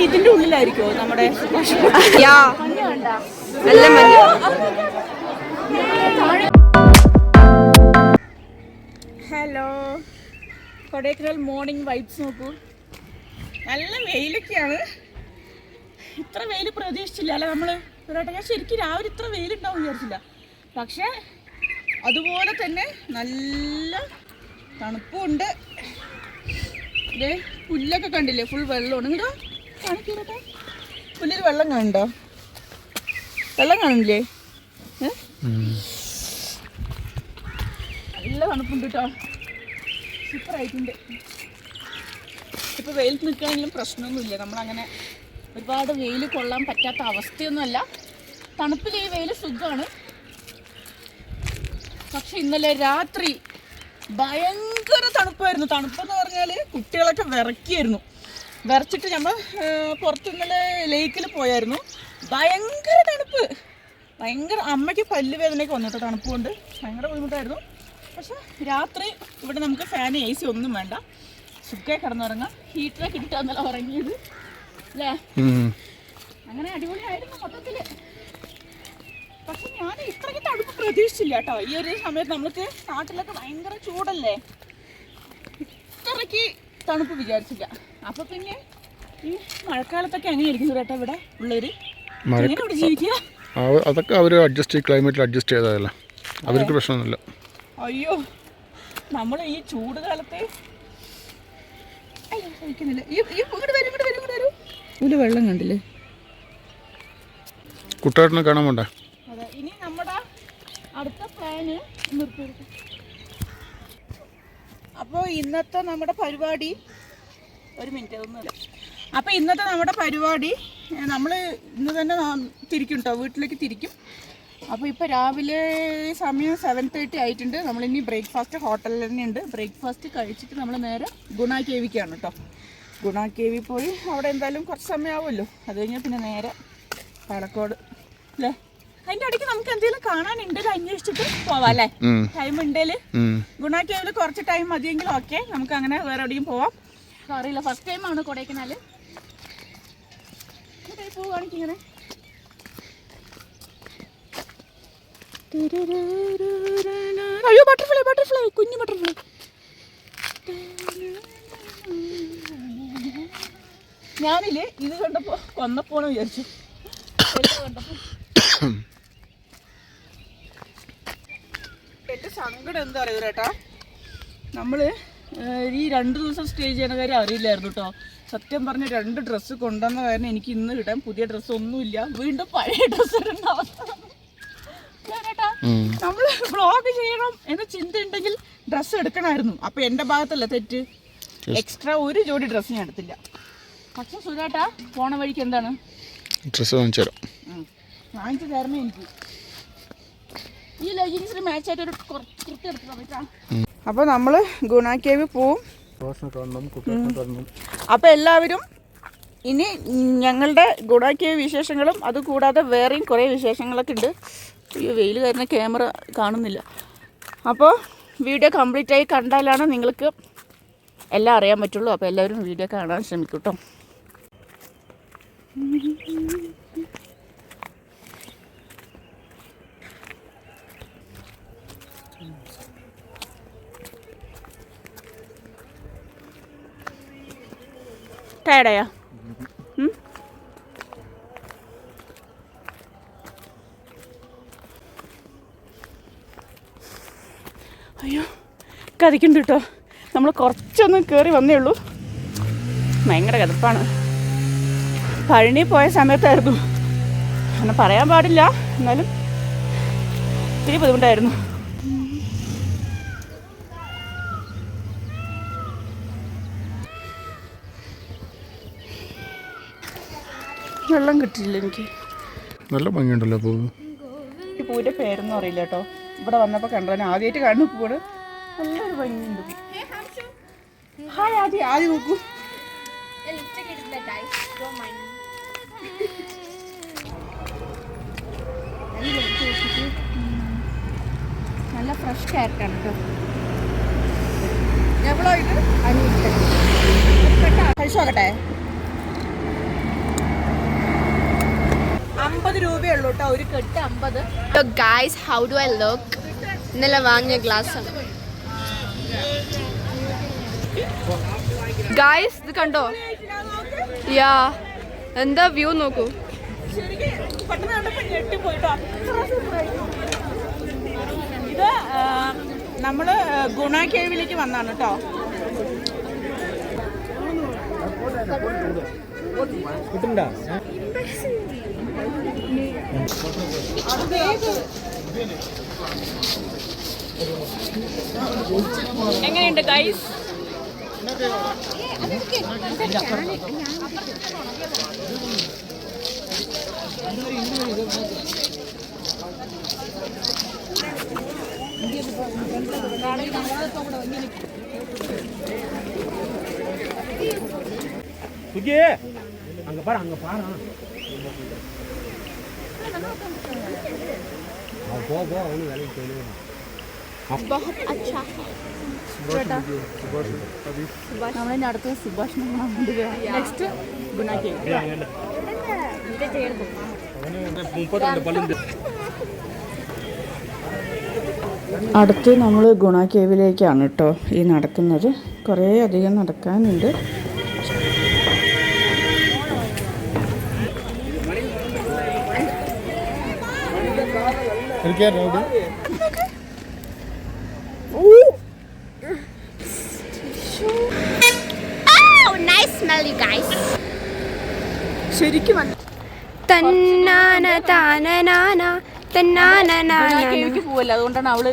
ഇതിന്റെ ഉള്ളിലായിരിക്കോ നമ്മുടെ hello, Kodaikanal morning vibes നോക്കൂ. നല്ല വെയിലൊക്കെയാണ്. ഇത്ര വെയിൽ പ്രതീക്ഷിച്ചില്ല അല്ലേ നമ്മൾ. ഞാൻ ശരിക്കും രാവിലെ ഇത്ര വെയിലുണ്ടാവും വിചാരിച്ചില്ല. പക്ഷേ അതുപോലെ തന്നെ നല്ല തണുപ്പുണ്ട്. ഇതേ പുല്ലൊക്കെ കണ്ടില്ലേ, ഫുൾ വെള്ളമാണ്. ഇങ്ങോട്ടോ കാണിക്കട്ടെ, പുല്ലിൽ വെള്ളം കാണുന്നുണ്ടോ? വെള്ളം കാണില്ലേ? നല്ല തണുപ്പുണ്ട് കേട്ടോ, സൂപ്പറായിട്ടുണ്ട്. ഇപ്പോൾ വെയിലത്ത് നിൽക്കുകയാണെങ്കിലും പ്രശ്നമൊന്നുമില്ല. നമ്മളങ്ങനെ ഒരുപാട് വെയിൽ കൊള്ളാൻ പറ്റാത്ത അവസ്ഥയൊന്നുമല്ല. തണുപ്പിൽ ഈ വെയിൽ സുഖമാണ്. പക്ഷെ ഇന്നലെ രാത്രി ഭയങ്കര തണുപ്പായിരുന്നു. തണുപ്പെന്ന് പറഞ്ഞാൽ കുട്ടികളൊക്കെ വിറയ്ക്കായിരുന്നു. വിറച്ചിട്ട് നമ്മൾ പുറത്ത് ഇന്നലെ ലേക്കിൽ പോയായിരുന്നു. ഭയങ്കര തണുപ്പ്, ഭയങ്കര. അമ്മയ്ക്ക് പല്ല് വേദനയൊക്കെ വന്നിട്ട് തണുപ്പ് കൊണ്ട് ഭയങ്കര ബുദ്ധിമുട്ടായിരുന്നു. പക്ഷെ രാത്രി ഇവിടെ നമുക്ക് ഫാൻ AC ഒന്നും വേണ്ട, സുഖമായി കിടന്നുറങ്ങാം. ഹീറ്ററൊക്കെ ഇട്ടിട്ടാന്നല്ല ഉറങ്ങിയത് അല്ലേ? അങ്ങനെ അടിപൊളിയായിരുന്നു മൊത്തത്തിൽ. പക്ഷെ ഞാൻ ഇത്രയ്ക്ക് തണുപ്പ് പ്രതീക്ഷിച്ചില്ല കേട്ടോ. ഈ ഒരു സമയത്ത് നമ്മൾക്ക് നാട്ടിലൊക്കെ ഭയങ്കര ചൂടല്ലേ, ഇത്രയ്ക്ക് തണുപ്പ് വിചാരിച്ചില്ല. അപ്പൊ പിന്നെ ഈ മഴക്കാലത്തൊക്കെ എങ്ങനെയായിരിക്കും ചേട്ടാ ഇവിടെ ഉള്ളവര് എങ്ങനെ ഇവിടെ ജീവിക്കുക? അതൊക്കെ അവർ ക്ലൈമറ്റിൽ അഡ്ജസ്റ്റ് ചെയ്തതല്ല, അവർക്ക് പ്രശ്നമൊന്നുമില്ല. അയ്യോ, നമ്മൾ ഈ ചൂട് കാലത്ത് സഹിക്കുന്നില്ല. ഇതിൽ വെള്ളം കണ്ടില്ലേ? കുട്ടേട്ടനെ കാണാൻ പോണ്ടേ? അതെ, ഇനി നമ്മുടെ അടുത്ത പ്ലാന് നിർത്തി. അപ്പോൾ ഇന്നത്തെ നമ്മുടെ പരിപാടി, ഒരു മിനിറ്റ് ഒന്നുമില്ല. അപ്പോൾ ഇന്നത്തെ നമ്മുടെ പരിപാടി നമ്മൾ ഇന്ന് തന്നെ തിരിക്കും കേട്ടോ, വീട്ടിലേക്ക് തിരിക്കും. അപ്പോൾ ഇപ്പോൾ രാവിലെ സമയം 7:30 ആയിട്ടുണ്ട്. നമ്മളിനി ബ്രേക്ക്ഫാസ്റ്റ് ഹോട്ടലിൽ തന്നെ ഉണ്ട്. ബ്രേക്ക്ഫാസ്റ്റ് കഴിച്ചിട്ട് നമ്മൾ നേരെ ഗുണ കേവിക്കാണ് കേട്ടോ. ഗുണ കേവി പോയി അവിടെ എന്തായാലും കുറച്ച് സമയമാവുമല്ലോ. അത് കഴിഞ്ഞാൽ പിന്നെ നേരെ പാലക്കോട് അല്ലേ. അതിൻ്റെ ഇടയ്ക്ക് നമുക്ക് എന്തെങ്കിലും കാണാനുണ്ടെങ്കിൽ അന്വേഷിച്ചിട്ട് പോവാം അല്ലേ? ടൈം ഉണ്ടെങ്കിൽ ഗുണ കേവിൽ കുറച്ച് ടൈം മതിയെങ്കിലും ഓക്കെ, നമുക്ക് അങ്ങനെ വേറെ എവിടെയും പോവാം. അറിയില്ല, ഫസ്റ്റ് ടൈമാണ് കൊടൈക്കനാൽ. പോവുകയാണെങ്കിൽ ഇങ്ങനെ അയ്യോ, ബട്ടർഫ്ലൈ, ബട്ടർഫ്ലൈ, കുഞ്ഞു ബട്ടർഫ്ലൈ. ഞാനില്ലേ ഇത് കണ്ടപ്പോൾ കൊന്നപ്പോണെന്ന് വിചാരിച്ചു. കണ്ടപ്പോൾ എൻ്റെ സങ്കടം എന്താ അറിയുക ചേട്ടാ, നമ്മൾ ഈ 2 ദിവസം സ്റ്റേ ചെയ്യുന്ന കാര്യം അറിയില്ലായിരുന്നു കേട്ടോ. സത്യം പറഞ്ഞ 2 ഡ്രസ്സ് കൊണ്ടുവന്ന കാരണം എനിക്ക് ഇന്ന് ഇടാൻ പുതിയ ഡ്രസ്സ് ഒന്നുമില്ല. വീണ്ടും പഴയ ഡ്രസ്സ് ഇടുന്ന അവസ്ഥ. നമ്മൾ വ്ളോഗ് ചെയ്യണം എന്ന ചിന്ത ഉണ്ടെങ്കിൽ ഡ്രസ്സ് എടുക്കണമായിരുന്നു. അപ്പോൾ എൻ്റെ ഭാഗത്തല്ല തെറ്റ്. എക്സ്ട്രാ ഒരു ജോഡി ഡ്രസ്സ് ഞാൻ എടുത്തില്ല. പക്ഷെ സുരേട്ടാ പോണ വഴിക്ക് എന്താണ് ഡ്രസ്സ് വാങ്ങിച്ചു തരണം എനിക്ക്. ഈ ലെഗിൻസിന് മാച്ചായിട്ട് ഒരു കുർത്തി എടുത്തിട്ടാ പറ്റാ. അപ്പോൾ നമ്മൾ ഗുണ കേവ് പോവും. അപ്പോൾ എല്ലാവരും ഇനി ഞങ്ങളുടെ ഗുണ കേവ് വിശേഷങ്ങളും അതുകൂടാതെ വേറെയും കുറേ വിശേഷങ്ങളൊക്കെ ഉണ്ട്. ഈ വെയിൽ കാരണം ക്യാമറ കാണുന്നില്ല. അപ്പോൾ വീഡിയോ കംപ്ലീറ്റ് ആയി കണ്ടാലാണ് നിങ്ങൾക്ക് എല്ലാം അറിയാൻ പറ്റുള്ളൂ. അപ്പോൾ എല്ലാവരും വീഡിയോ കാണാൻ ശ്രമിക്കും കേട്ടോ. ടയർഡായാ? അയ്യോ, കതിക്കുന്നുണ്ട് കേട്ടോ. നമ്മൾ കുറച്ചൊന്നും കയറി വന്നേ ഉള്ളൂ. ഭയങ്കര കതപ്പാണ്. പഴനി പോയ സമയത്തായിരുന്നു, അങ്ങനെ പറയാൻ പാടില്ല, എന്നാലും ഇത്തിരി ബുദ്ധിമുട്ടായിരുന്നു. വെള്ളം കിട്ടിയില്ല എനിക്ക്. നല്ല ഭംഗിയുണ്ടല്ലോ പൂ. ഈ പൂവിൻ്റെ പേരൊന്നും അറിയില്ല കേട്ടോ. ഇവിടെ വന്നപ്പോൾ കണ്ടത് ആദ്യമായിട്ട് കാണുന്ന പൂവാണ്. നല്ലൊരു ഭംഗിയുണ്ട്. ഹായ്, ആദ്യം നോക്കൂ. നല്ല ഫ്രഷ് ക്യാരറ്റാണ് കേട്ടോ. എവ്വളോ ഇത്? 5 കഴിച്ചു നോക്കട്ടെ. ഉള്ളൂ കേട്ടോ. ഒരു കെട്ട് 50. So guys, how do I look? ഇന്നലെ വാങ്ങിയ ഗ്ലാസ് ആണ്. ഗായ്സ് ഇത് കണ്ടോ? യാ എന്താ വ്യൂ നോക്കൂ. പെട്ടെന്ന് കണ്ടപ്പോൾ ഞെട്ടിപ്പോയിട്ടോ. ഇത് നമ്മൾ ഗുണ കേവിലേക്ക് വന്നാണ് കേട്ടോ. എങ്ങനെയുണ്ട് ഗൈസ്? அங்க பாரு அங்க பாரு போ போ அவனு வேலைக்கு போயிடுவான். बहुत अच्छा है. നമ്മളതിൻ്റെ അടുത്ത് സുഭാഷ് നെക്സ്റ്റ് ഗുണ കേവ്. അടുത്ത് നമ്മൾ ഗുണ കേവിലേക്കാണ് കേട്ടോ ഈ നടക്കുന്നത്. കുറേ അധികം നടക്കാനുണ്ട്. Oh, nice smell you guys. ശരിക്കും തന്നാന താനനാന തന്നാന കേവിക്ക് പോവല്ല, അതുകൊണ്ടാണ് അവള്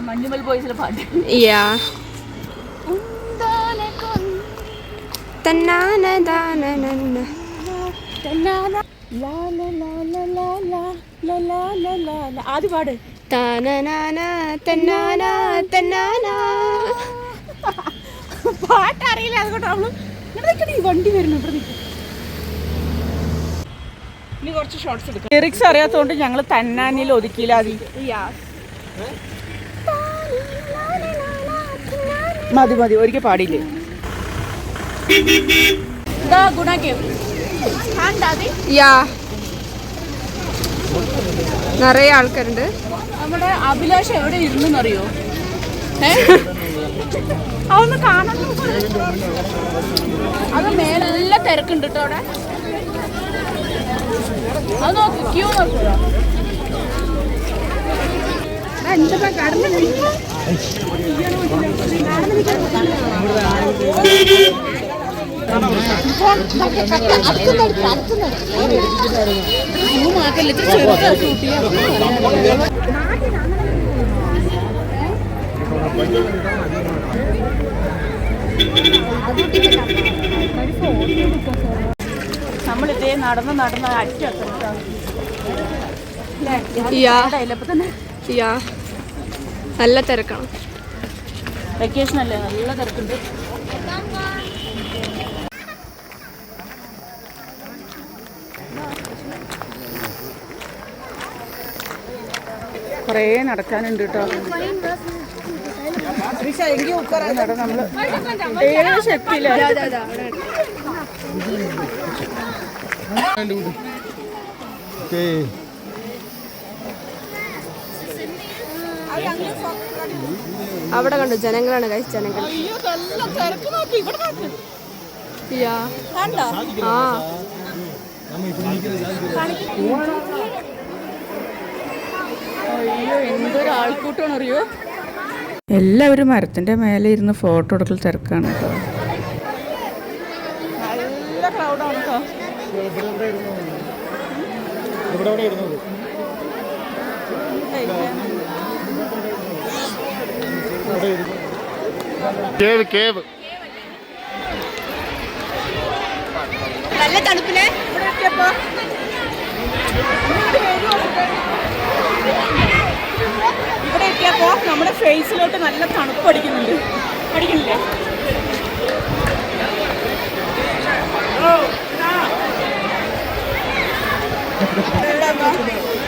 മഞ്ഞുമൽ ബോയ്സിലെ പാട്ട്. യാ തന്നാന താനന ആദ്യ പാട്. താനനാന തന്നാന തന്നാന. പാട്ടറിയില്ല, അതുകൊണ്ട് അവള് ഈ വണ്ടി വരുന്നു. ഇവിടെ നിൽക്കും. ഇനി കുറച്ച് ഷോർട്സ് എടുക്കാം. ലിറിക്സ് അറിയാത്തതുകൊണ്ട് ഞങ്ങൾ തന്നാനിൽ ഒതുക്കിയില്ല. മതി മതി, ഒരിക്കൽ പാടിയില്ലേ. ഗുണ കേവ് യാ നിറയെ ആൾക്കാരുണ്ട്. നമ്മുടെ അഭിലാഷ് എവിടെ ഇരുന്നറിയോ? അതൊന്ന് കാണാൻ. അത് മേലെല്ലാം തിരക്കുണ്ട് കേട്ടോ അവിടെ. അത് നോക്ക്, ക്യൂ നോക്കുക. നമ്മളിതേ നടന്ന് അറ്റെത്താം. യാ നല്ല തിരക്കാണ്. വെക്കേഷൻ അല്ലേ, നല്ല തിരക്കുണ്ട്. കുറേ നടക്കാനുണ്ട് കേട്ടോ. നമ്മള് ഏഴ് ശക്തിയില്ല. അവിടെ കണ്ടു ജനങ്ങളാണ് കഴിച്ച ജനങ്ങൾ. യാ ആ അയ്യോ, എന്തൊരു ആൾക്കൂട്ടമാണ് അറിയോ. എല്ലാവരും മരത്തിന്റെ മേലെ ഇരുന്ന് ഫോട്ടോ എടുക്കൽ തിരക്കാണ് കേട്ടോ. നല്ല ക്രൗഡാണ് കേട്ടോ. കേവ് കേവ് നല്ല തണുപ്പില് ഇവിടെ എത്തിയപ്പോ നമ്മുടെ ഫേസിലോട്ട് നല്ല തണുപ്പ് അടിക്കുന്നുണ്ട്. അടിക്കുന്നില്ലേ?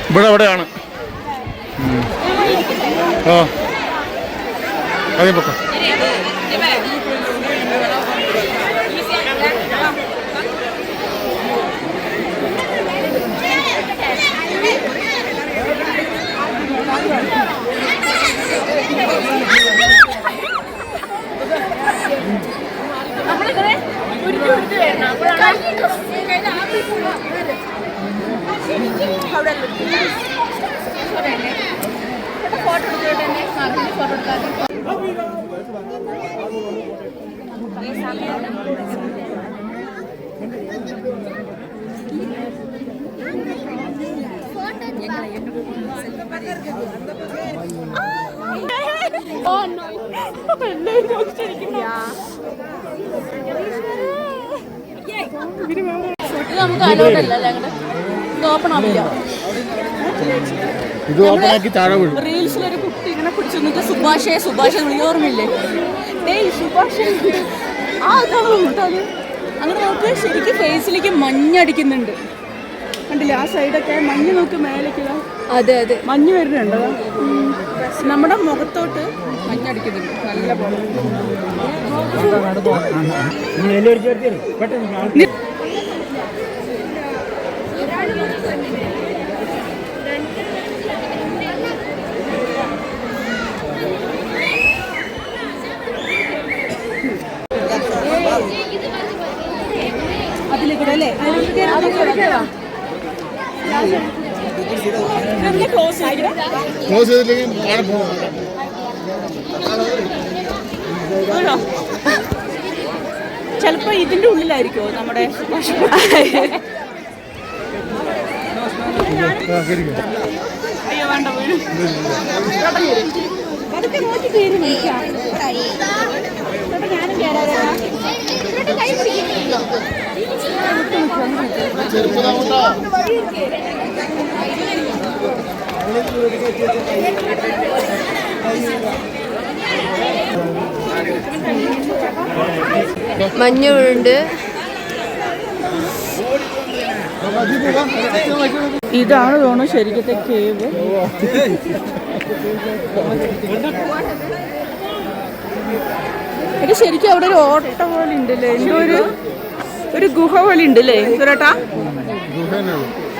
ഇവിടെ എവിടെയാണ്? ആ അതേ പൊക്കം. എല്ലാവരും നോക്കിച്ചിരിക്കുന്നു. ഇത് നമുക്ക് അലോഡല്ല ഞങ്ങളുടെ ഇത് ഓപ്പൺ ആവില്ല. ഇത് ഓപ്പണാക്കി താഴെ വീഴും. റീൽസിലൊരു കുട്ടി ഇങ്ങനെ പിടിച്ചു നിന്നിട്ട് സുഭാഷേ ഓർമ്മയില്ലേ? ഡേയ് സുഭാഷേ ആ അതാണ് അത്. അങ്ങനെ നോക്ക് ശരിക്കും ഫേസിലേക്ക് മഞ്ഞടിക്കുന്നുണ്ട്. കണ്ടില്ലേ ആ സൈഡൊക്കെ മഞ്ഞ് നോക്ക് മേലേക്ക്. അതെ അതെ മഞ്ഞ് വരുന്നുണ്ടോ? നമ്മുടെ മുഖത്തോട്ട് മഞ്ഞടിക്കുന്നുണ്ട് നല്ല പോലെ. അതിലേക്കൂടെ അല്ലേ? ക്ലോസ് ചെയ്തില്ലെങ്കിൽ നേരെ പോകും. ചിലപ്പോ ഇതിന്റെ ഉള്ളിലായിരിക്കുമോ നമ്മുടെ അയ്യോ വേണ്ട വീഴും. അതൊക്കെ നോക്കി കയറി വിളിക്കാം. ഞാനും കയറാ. മഞ്ഞുണ്ട്. ഇതാണ് തോന്നുന്നു ശരിക്കത്തെ കേവ്. ഇത് ശരിക്കും അവിടെ ഒരു ഓട്ട പോലെ ഉണ്ടല്ലേ? എന്തോ ഒരു ഗുഹ പോലെ ഉണ്ടല്ലേ സുരേട്ടാ?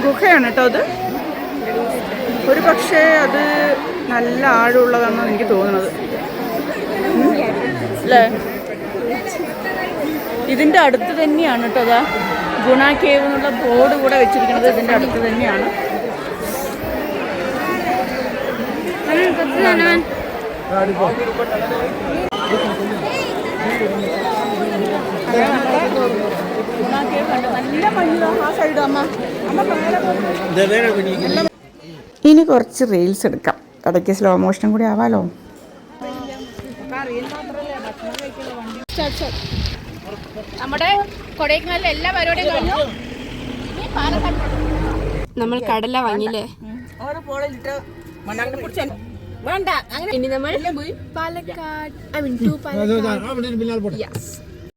ഗുഹയാണ് കേട്ടോ അത്. ഒരു പക്ഷേ അത് നല്ല ആഴമുള്ളതാണെന്നാണ് എനിക്ക് തോന്നുന്നത് അല്ലേ? ഇതിൻ്റെ അടുത്ത് തന്നെയാണ് കേട്ടോ. അതാ ഗുണ കേവ് എന്നുള്ള ബോർഡ് കൂടെ വെച്ചിരിക്കുന്നത് ഇതിൻ്റെ അടുത്ത് തന്നെയാണ്. നല്ല മഞ്ഞ ആ സൈഡ് അമ്മ. ഇനി കുറച്ച് റീൽസ് എടുക്കാം. ഇടയ്ക്ക് സ്ലോ മോഷനും കൂടി ആവാലോ. നമ്മുടെ കൊടൈക്കനാലിലെ എല്ലാ പരിപാടിയും കഴിഞ്ഞു. നമ്മൾ കടല വാങ്ങിയില്ലേ? വേണ്ട ഇനി നമ്മൾ പാലക്കാട്